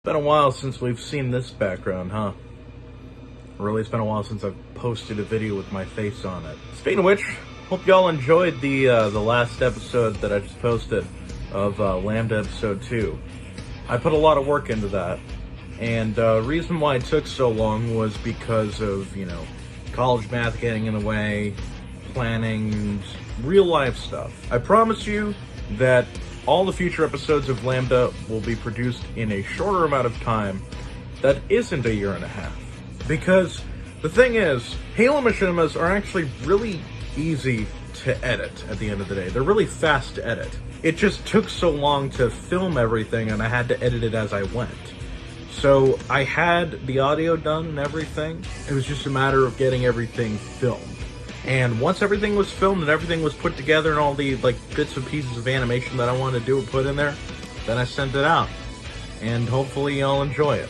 Been a while since we've seen this background, huh? Really, it's been a while since I've posted a video with my face on it. Speaking of which, hope y'all enjoyed the last episode that I just posted of Lambda Episode 2. I put a lot of work into that, and reason why it took so long was because of, college math getting in the way, planning, real life stuff. I promise you that all the future episodes of Lambda will be produced in a shorter amount of time that isn't a year and a half. Because the thing is, Halo machinimas are actually really easy to edit at the end of the day. They're really fast to edit. It just took so long to film everything and I had to edit it as I went. So I had the audio done and everything. It was just a matter of getting everything filmed. And once everything was filmed and everything was put together and all the bits and pieces of animation that I wanted to do were put in there, then I sent it out. And hopefully y'all enjoy it.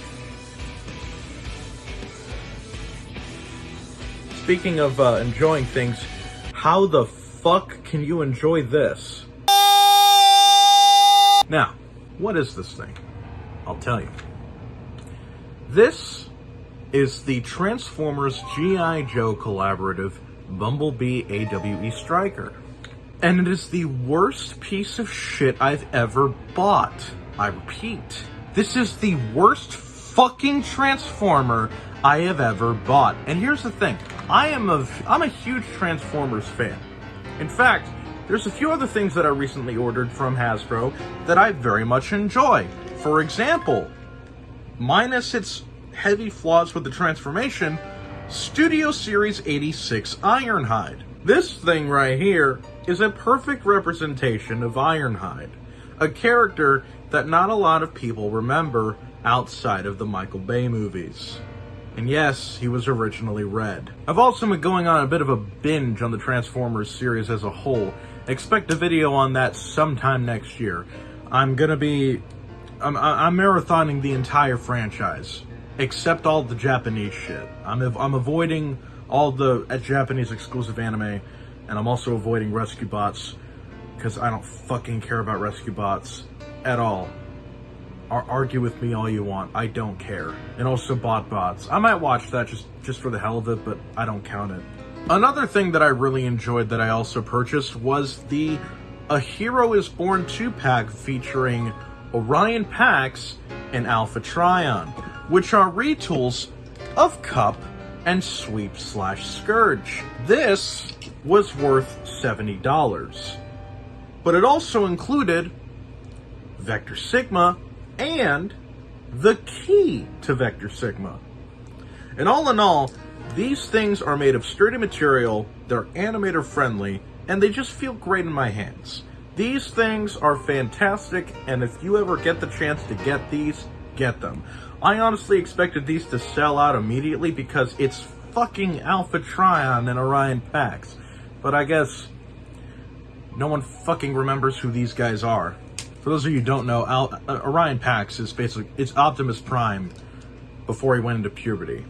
Speaking of enjoying things, how the fuck can you enjoy this? Now, what is this thing? I'll tell you. This is the Transformers G.I. Joe collaborative Bumblebee AWE Striker. And it is the worst piece of shit I've ever bought. I repeat, this is the worst fucking Transformer I have ever bought. And here's the thing, I'm a huge Transformers fan. In fact, there's a few other things that I recently ordered from Hasbro that I very much enjoy. For example, minus its heavy flaws with the transformation, Studio Series 86 Ironhide. This thing right here is a perfect representation of Ironhide, a character that not a lot of people remember outside of the Michael Bay movies. And yes, he was originally red. I've also been going on a bit of a binge on the Transformers series as a whole. Expect a video on that sometime next year. I'm marathoning the entire franchise. Except all the Japanese shit. I'm avoiding all the Japanese exclusive anime, and I'm also avoiding Rescue Bots, because I don't fucking care about Rescue Bots at all. Argue with me all you want, I don't care. And also Bots. I might watch that just for the hell of it, but I don't count it. Another thing that I really enjoyed that I also purchased was the A Hero Is Born 2-pack featuring Orion Pax and Alpha Trion, which are retools of Cup and Sweep/Scourge. This was worth $70, but it also included Vector Sigma and the key to Vector Sigma. And all in all, these things are made of sturdy material, they're animator friendly, and they just feel great in my hands. These things are fantastic, and if you ever get the chance to get these, get them. I honestly expected these to sell out immediately because it's fucking Alpha Trion and Orion Pax. But I guess no one fucking remembers who these guys are. For those of you who don't know, Orion Pax is it's Optimus Prime before he went into puberty.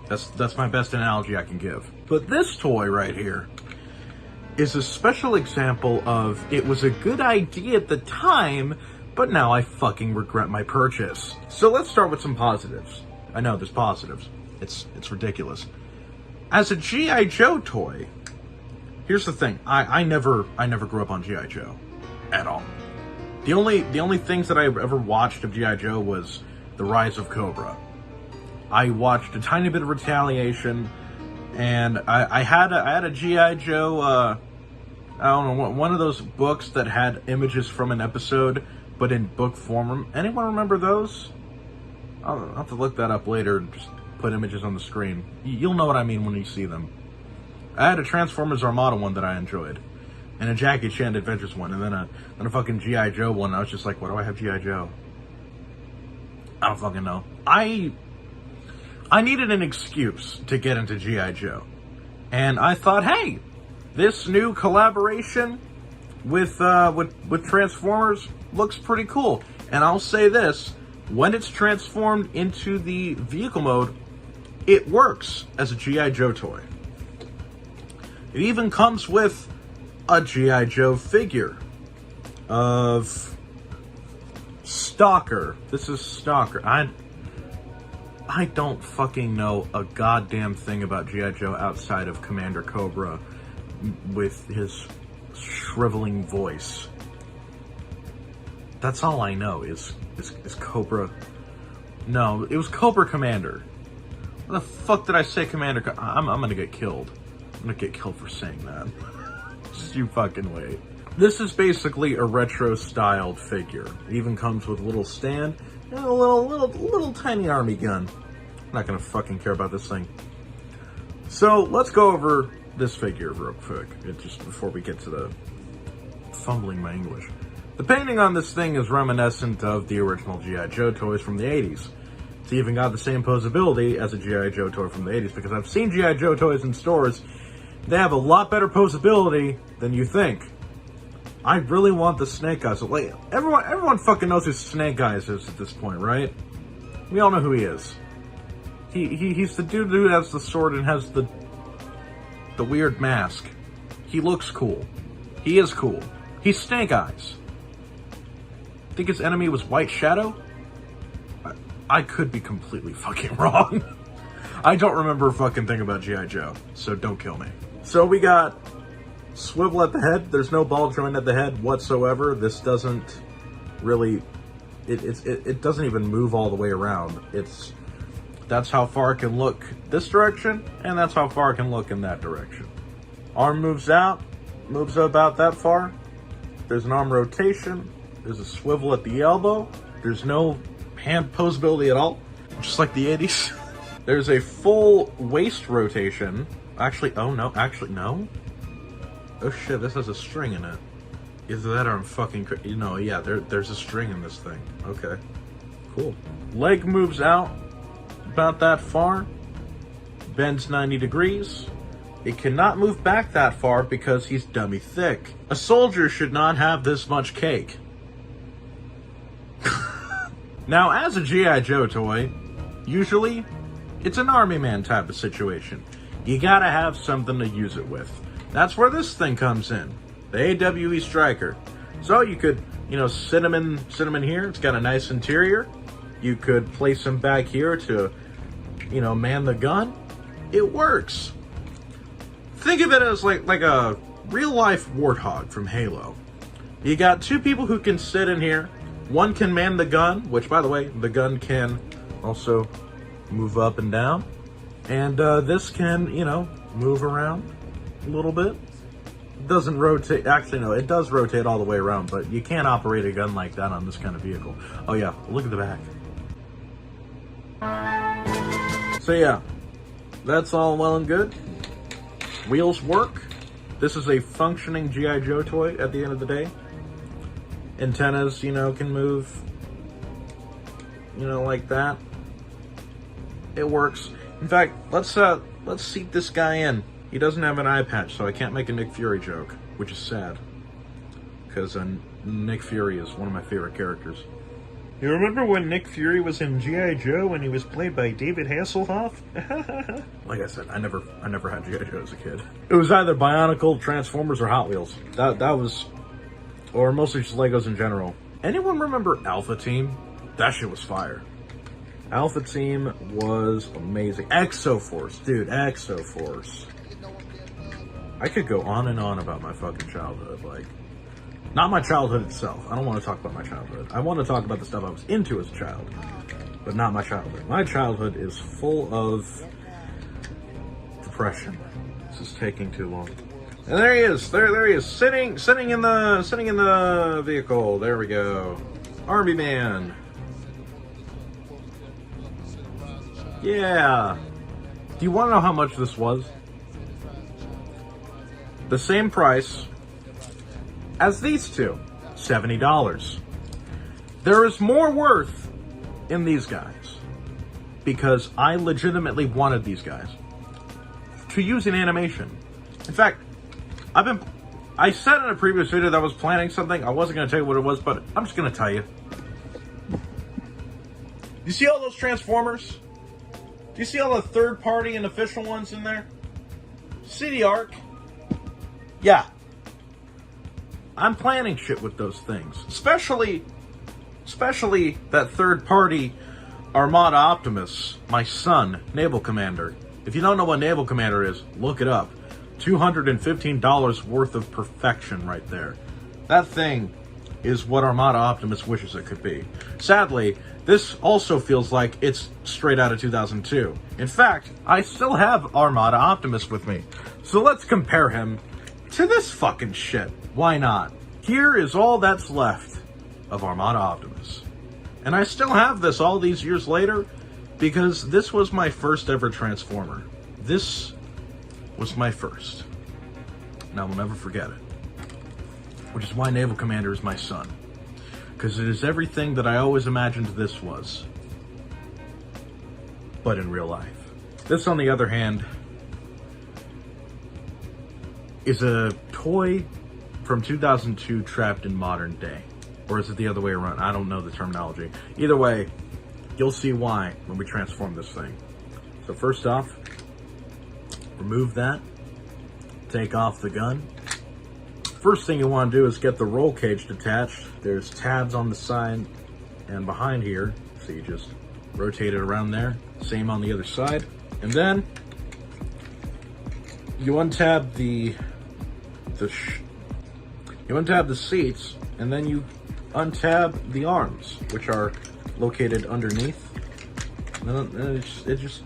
That's my best analogy I can give. But this toy right here is a special example of it was a good idea at the time, but now I fucking regret my purchase. So let's start with some positives. I know there's positives. It's ridiculous. As a G.I. Joe toy, here's the thing. I never grew up on G.I. Joe at all. The only things that I ever watched of G.I. Joe was The Rise of Cobra. I watched a tiny bit of Retaliation, and I had a G.I. Joe, I don't know, one of those books that had images from an episode, but in book form. Anyone remember those? I'll have to look that up later and just put images on the screen. You'll know what I mean when you see them. I had a Transformers Armada one that I enjoyed, and a Jackie Chan Adventures one, and then a fucking G.I. Joe one. I was just like, why do I have G.I. Joe? I don't fucking know. I needed an excuse to get into G.I. Joe. And I thought, hey, this new collaboration with Transformers looks pretty cool. And I'll say this, when it's transformed into the vehicle mode, it works as a G.I. Joe toy. It even comes with a G.I. Joe figure of Stalker. This is Stalker. I don't fucking know a goddamn thing about G.I. Joe outside of Commander Cobra with his shriveling voice. That's all I know is Cobra. No, it was Cobra Commander. What the fuck did I say, Commander? I'm gonna get killed. I'm gonna get killed for saying that. Just you fucking wait. This is basically a retro-styled figure. It even comes with a little stand and a little tiny army gun. I'm not gonna fucking care about this thing. So let's go over this figure real quick, just before we get to the fumbling my English. The painting on this thing is reminiscent of the original G.I. Joe toys from the 80s. It's even got the same posability as a G.I. Joe toy from the 80s, because I've seen G.I. Joe toys in stores. They have a lot better posability than you think. I really want the Snake Eyes. Like, everyone fucking knows who Snake Eyes is at this point, right? We all know who he is. He's the dude who has the sword and has the weird mask. He looks cool. He is cool. He's Snake Eyes. I think his enemy was White Shadow? I could be completely fucking wrong. I don't remember a fucking thing about G.I. Joe, so don't kill me. So we got swivel at the head. There's no ball joint at the head whatsoever. This doesn't really... It doesn't even move all the way around. That's how far it can look this direction, and that's how far it can look in that direction. Arm moves out, moves about that far. There's an arm rotation. There's a swivel at the elbow. There's no hand posability at all, just like the 80s. There's a full waist rotation. Actually, no. Oh shit, this has a string in it. Either that or I'm fucking yeah, there's a string in this thing. Okay, cool. Leg moves out about that far, bends 90 degrees. It cannot move back that far because he's dummy thick. A soldier should not have this much cake. Now, as a G.I. Joe toy, usually it's an army man type of situation. You gotta have something to use it with. That's where this thing comes in, the AWE Striker. So you could, sit him in here. It's got a nice interior. You could place him back here to, man the gun. It works. Think of it as like a real-life warthog from Halo. You got two people who can sit in here. One can man the gun, which, by the way, the gun can also move up and down. And this can, move around a little bit. It doesn't rotate. Actually, no, it does rotate all the way around, but you can't operate a gun like that on this kind of vehicle. Oh, yeah, look at the back. So, yeah, that's all well and good. Wheels work. This is a functioning G.I. Joe toy at the end of the day. Antennas, can move, like that. It works. In fact, let's seat this guy in. He doesn't have an eye patch, so I can't make a Nick Fury joke, which is sad. Because Nick Fury is one of my favorite characters. You remember when Nick Fury was in G.I. Joe and he was played by David Hasselhoff? Like I said, I never had G.I. Joe as a kid. It was either Bionicle, Transformers, or Hot Wheels. That was... Or mostly just Legos in general. Anyone remember Alpha Team? That shit was fire. Alpha Team was amazing. Exoforce, dude, Exoforce. I could go on and on about my fucking childhood. Like, not my childhood itself. I don't want to talk about my childhood. I want to talk about the stuff I was into as a child. But not my childhood. My childhood is full of depression. This is taking too long. And there he is. There he is, sitting in the vehicle. There we go. Army Man. Yeah. Do you want to know how much this was? The same price as these two. $70. There is more worth in these guys because I legitimately wanted these guys to use in animation. In fact, I said in a previous video that I was planning something. I wasn't going to tell you what it was, but I'm just going to tell you. You see all those Transformers? Do you see all the third-party and official ones in there? See the Ark? Yeah. I'm planning shit with those things. Especially Especially that third-party Armada Optimus, my son, Naval Commander. If you don't know what Naval Commander is, look it up. $215 worth of perfection right there. That thing is what Armada Optimus wishes it could be. Sadly, this also feels like it's straight out of 2002. In fact, I still have Armada Optimus with me. So let's compare him to this fucking shit. Why not? Here is all that's left of Armada Optimus. And I still have this all these years later because this was my first ever Transformer. This was my first. And I will never forget it. Which is why Naval Commander is my son. Because it is everything that I always imagined this was. But in real life. This, on the other hand, is a toy from 2002 trapped in modern day. Or is it the other way around? I don't know the terminology. Either way, you'll see why when we transform this thing. So first off, remove that. Take off the gun. First thing you want to do is get the roll cage detached. There's tabs on the side and behind here. So you just rotate it around there. Same on the other side. And then you untab the seats, and then you untab the arms, which are located underneath. And it just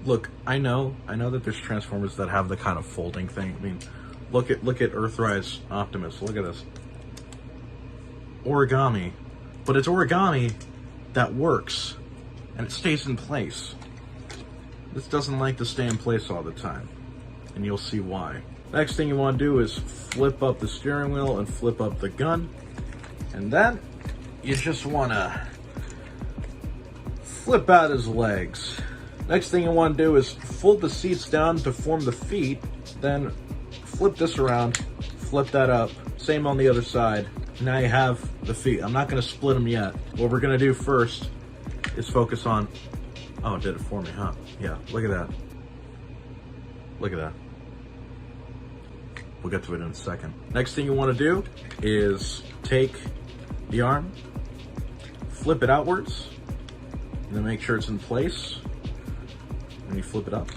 look. I know that there's Transformers that have the kind of folding thing. I mean, look at Earthrise Optimus. Look at this origami, but it's origami that works and it stays in place. This doesn't like to stay in place all the time, and you'll see why. Next thing you want to do is flip up the steering wheel and flip up the gun, and then you just want to flip out his legs. Next thing you want to do is fold the seats down to form the feet, then flip this around, flip that up, same on the other side. Now you have the feet. I'm not going to split them yet. What we're going to do first is focus on... Oh, it did it for me, huh? Yeah, look at that. Look at that. We'll get to it in a second. Next thing you want to do is take the arm, flip it outwards, and then make sure it's in place. And you flip it up.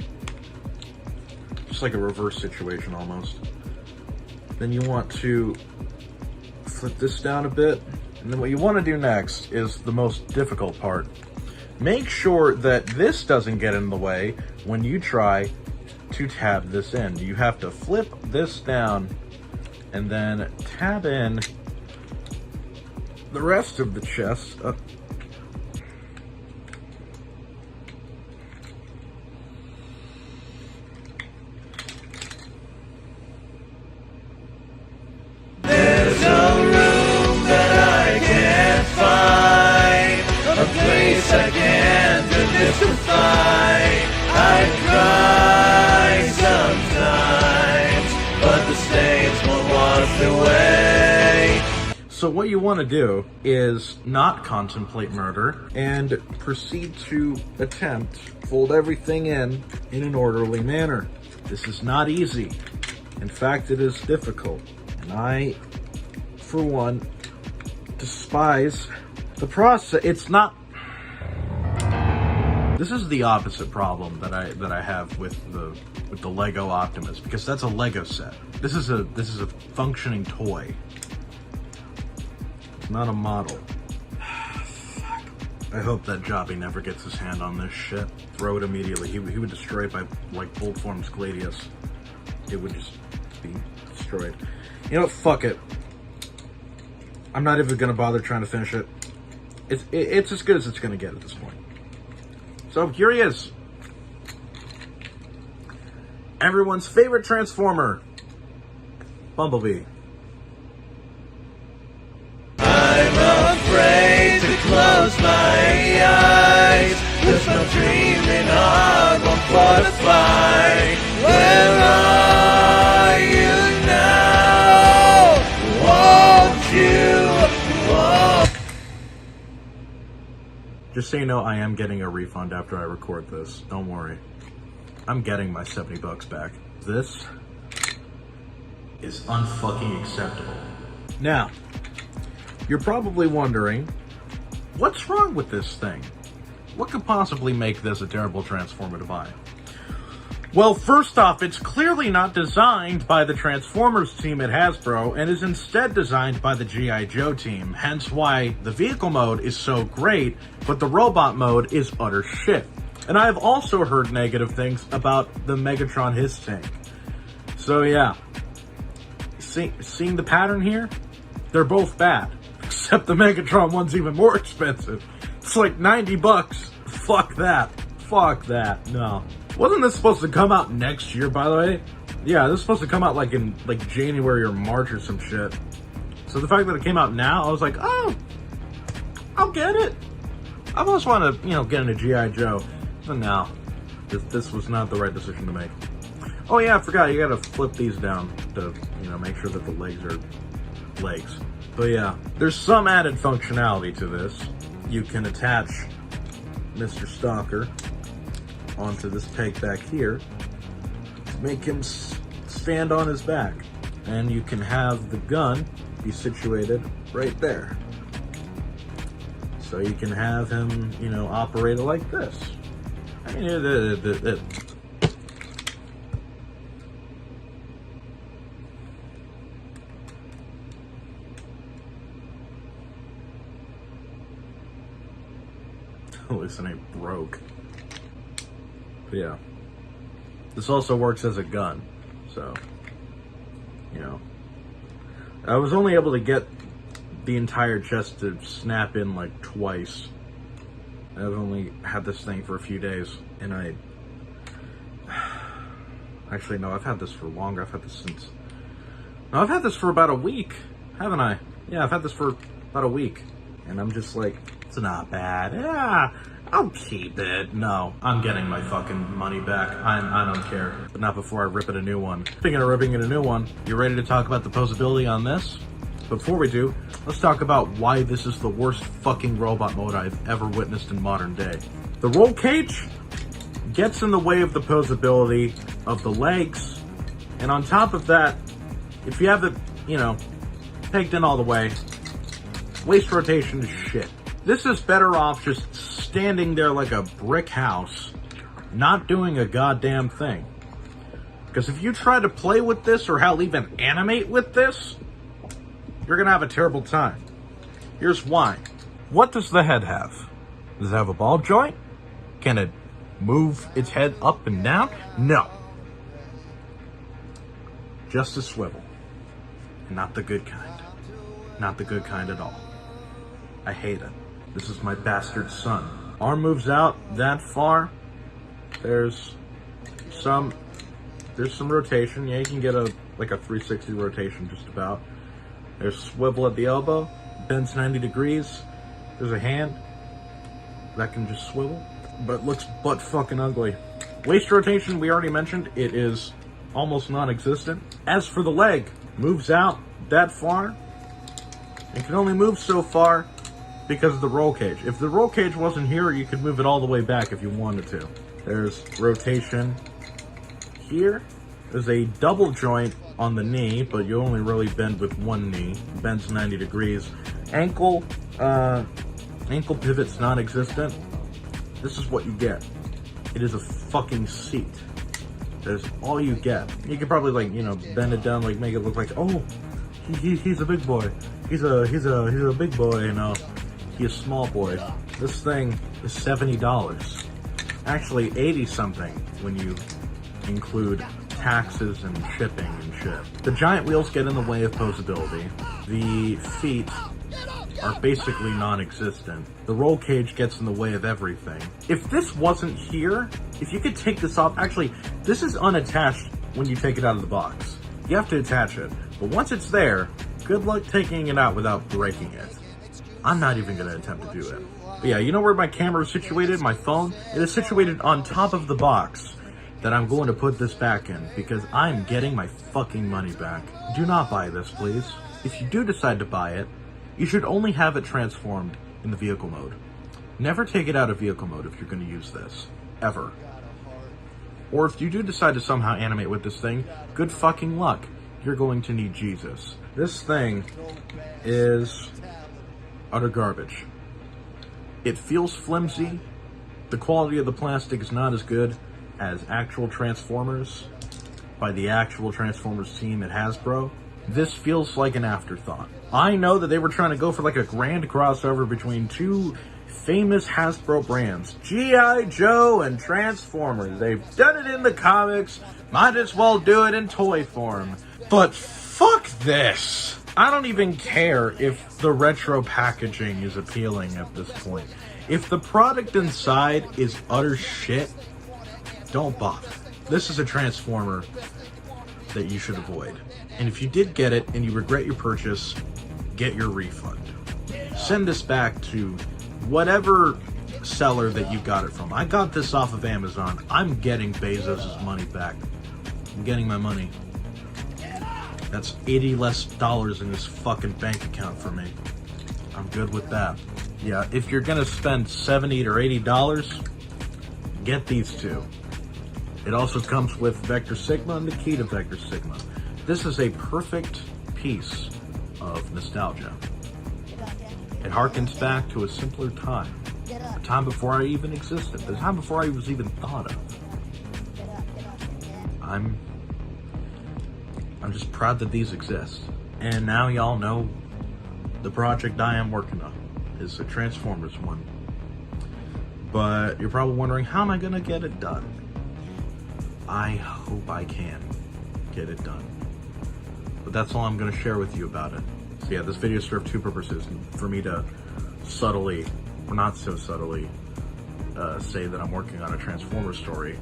Just like a reverse situation almost. Then you want to flip this down a bit. And then what you want to do next is the most difficult part. Make sure that this doesn't get in the way when you try to tab this in. You have to flip this down and then tab in the rest of the chest. There's a room that I can't find, a place I can't demystify. I cry sometimes, but the stains won't wash away. So what you want to do is not contemplate murder and proceed to attempt fold everything in an orderly manner. This is not easy. In fact, it is difficult. And I, for one, despise the process. It's not... This is the opposite problem that I have with the Lego Optimus, because that's a Lego set. This is a functioning toy. It's not a model. Fuck. I hope that Jobby never gets his hand on this shit. Throw it immediately. He would destroy it by like Bolt Form's Gladius. It would just be destroyed. You know what? Fuck it. I'm not even gonna bother trying to finish it. It's as good as it's gonna get at this point. So here he is. Everyone's favorite Transformer, Bumblebee. I'm afraid to close my eyes. There's no dreaming heart won't fortify. Where are you now? Won't you? Just so you know, I am getting a refund after I record this. Don't worry. I'm getting my $70 back. This is unfucking acceptable. Now, you're probably wondering, what's wrong with this thing? What could possibly make this a terrible Transformer to buy? Well, first off, it's clearly not designed by the Transformers team at Hasbro and is instead designed by the G.I. Joe team, hence why the vehicle mode is so great, but the robot mode is utter shit. And I've also heard negative things about the Megatron Hiss tank. So yeah, seeing the pattern here? They're both bad, except the Megatron one's even more expensive. It's like $90. Fuck that. Fuck that. No. Wasn't this supposed to come out next year, by the way? Yeah, this is supposed to come out like in January or March or some shit. So the fact that it came out now, I was like, oh, I'll get it. I almost want to, get into G.I. Joe. But no, this was not the right decision to make. Oh yeah, I forgot, you gotta flip these down to, make sure that the legs are legs. But yeah, there's some added functionality to this. You can attach Mr. Stalker onto this peg back here to make him stand on his back. And you can have the gun be situated right there. So you can have him, operate it like this. I mean, listen, ain't broke. But yeah, this also works as a gun, so, I was only able to get the entire chest to snap in like twice. I've only had this thing for a few days, and actually, no, I've had this for longer. I've had this for about a week, haven't I? Yeah, I've had this for about a week, and I'm just like, it's not bad. Yeah, I'll keep it. No, I'm getting my fucking money back. I don't care. But not before I rip it a new one. Speaking of ripping it a new one, you ready to talk about the posability on this? Before we do, let's talk about why this is the worst fucking robot mode I've ever witnessed in modern day. The roll cage gets in the way of the posability of the legs, and on top of that, if you have it, pegged in all the way, waist rotation is shit. This is better off just standing there like a brick house, not doing a goddamn thing. Because if you try to play with this, or hell, even animate with this, you're gonna have a terrible time. Here's why. What does the head have? Does it have a ball joint? Can it move its head up and down? No. Just a swivel. And not the good kind. Not the good kind at all. I hate it. This is my bastard son. Arm moves out that far. There's some rotation. Yeah, you can get like a 360 rotation just about. There's swivel at the elbow, bends 90 degrees. There's a hand that can just swivel, but looks butt fucking ugly. Waist rotation, we already mentioned, it is almost non-existent. As for the leg, moves out that far. It can only move so far because of the roll cage. If the roll cage wasn't here, you could move it all the way back if you wanted to. There's rotation here. There's a double joint on the knee, but you only really bend with one knee. Bends 90 degrees. Ankle pivot's non-existent. This is what you get. It is a fucking seat. That's all you get. You could probably bend it down, make it look like, oh, he's a big boy. He's a big boy, he's a small boy. This thing is $70. Actually, 80 something when you include taxes and shipping and shit. The giant wheels get in the way of posability. The feet are basically non-existent. The roll cage gets in the way of everything. If this wasn't here, if you could take this off, actually, this is unattached when you take it out of the box. You have to attach it. But once it's there, good luck taking it out without breaking it. I'm not even gonna attempt to do it. But yeah, you know where my camera is situated? My phone? It is situated on top of the box that I'm going to put this back in because I'm getting my fucking money back. Do not buy this, please. If you do decide to buy it, you should only have it transformed in the vehicle mode. Never take it out of vehicle mode if you're going to use this. Ever. Or if you do decide to somehow animate with this thing, good fucking luck. you're going to need Jesus. This thing is utter garbage. It feels flimsy. The quality of the plastic is not as good as actual Transformers by the actual Transformers team at Hasbro. This feels like an afterthought. I know that they were trying to go for like a grand crossover between two famous Hasbro brands, G.I. Joe and Transformers. They've done it in the comics, might as well do it in toy form. But fuck this. I don't even care if the retro packaging is appealing at this point. If the product inside is utter shit, don't bother. This is a Transformer that you should avoid. And if you did get it and you regret your purchase, get your refund. Send this back to whatever seller that you got it from. I got this off of Amazon. I'm getting Bezos' money back. I'm getting my money. That's $80 less in his fucking bank account for me. I'm good with that. Yeah, if you're gonna spend $70 or $80, get these two. It also comes with Vector Sigma and the key to Vector Sigma. This is a perfect piece of nostalgia. It harkens back to a simpler time. A time before I even existed. A time before I was even thought of. I'm just proud that these exist. And now y'all know the project I am working on is a Transformers one. But you're probably wondering, how am I gonna get it done? I hope I can get it done. But that's all I'm gonna share with you about it. So yeah, this video served two purposes. For me to subtly, or not so subtly, say that I'm working on a Transformer story,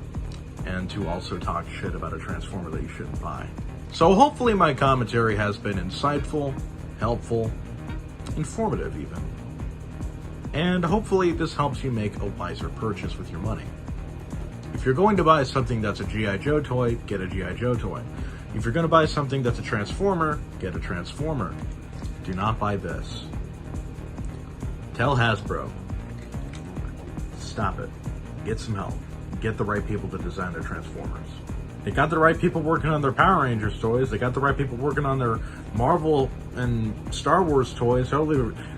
and to also talk shit about a Transformer that you shouldn't buy. So hopefully my commentary has been insightful, helpful, informative even. And hopefully this helps you make a wiser purchase with your money. If you're going to buy something that's a G.I. Joe toy, get a G.I. Joe toy. If you're going to buy something that's a Transformer, get a Transformer. Do not buy this. Tell Hasbro, stop it. Get some help. Get the right people to design their Transformers. They got the right people working on their Power Rangers toys. They got the right people working on their Marvel and Star Wars toys.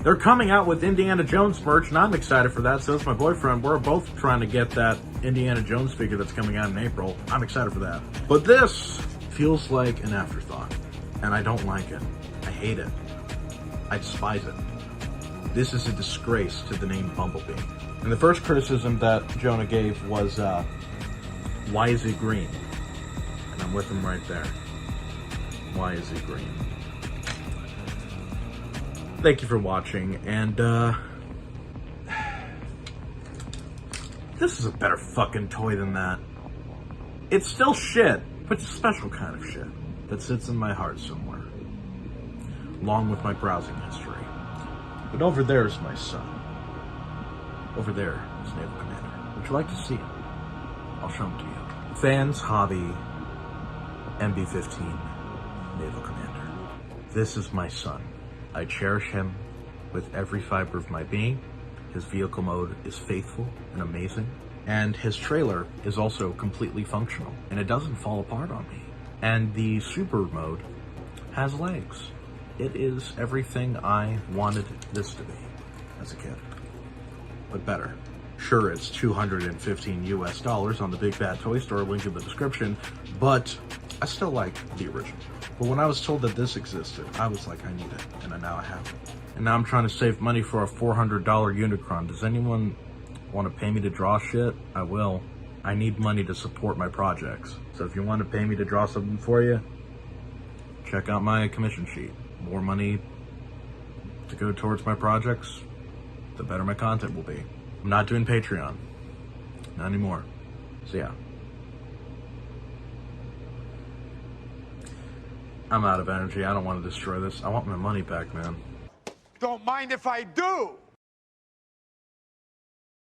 They're coming out with Indiana Jones merch, and I'm excited for that. So is my boyfriend. We're both trying to get that Indiana Jones figure that's coming out in April. I'm excited for that. But this feels like an afterthought, and I don't like it. I hate it. I despise it. This is a disgrace to the name Bumblebee. And the first criticism that Jonah gave was, why is he green? And I'm with him right there. Why is he green? Thank you for watching, and this is a better fucking toy than that. It's still shit, but it's a special kind of shit that sits in my heart somewhere, along with my browsing history. But over there is my son. Over there is Naval Commander. Would you like to see him? I'll show him to you. Fans hobby MB-15 Naval Commander. This is my son. I cherish him with every fiber of my being. His vehicle mode is faithful and amazing. And his trailer is also completely functional. And it doesn't fall apart on me. And the super mode has legs. It is everything I wanted this to be as a kid. But better. Sure, it's $215 US on the Big Bad Toy Store, link in the description, but I still like the original. But when I was told that this existed, I was like, I need it, and now I have it. And now I'm trying to save money for a $400 Unicron. Does anyone want to pay me to draw shit? I will. I need money to support my projects. So if you want to pay me to draw something for you, check out my commission sheet. More money to go towards my projects, the better my content will be. I'm not doing Patreon. Not anymore. So yeah. I'm out of energy. I don't want to destroy this. I want my money back, man. Don't mind if I do.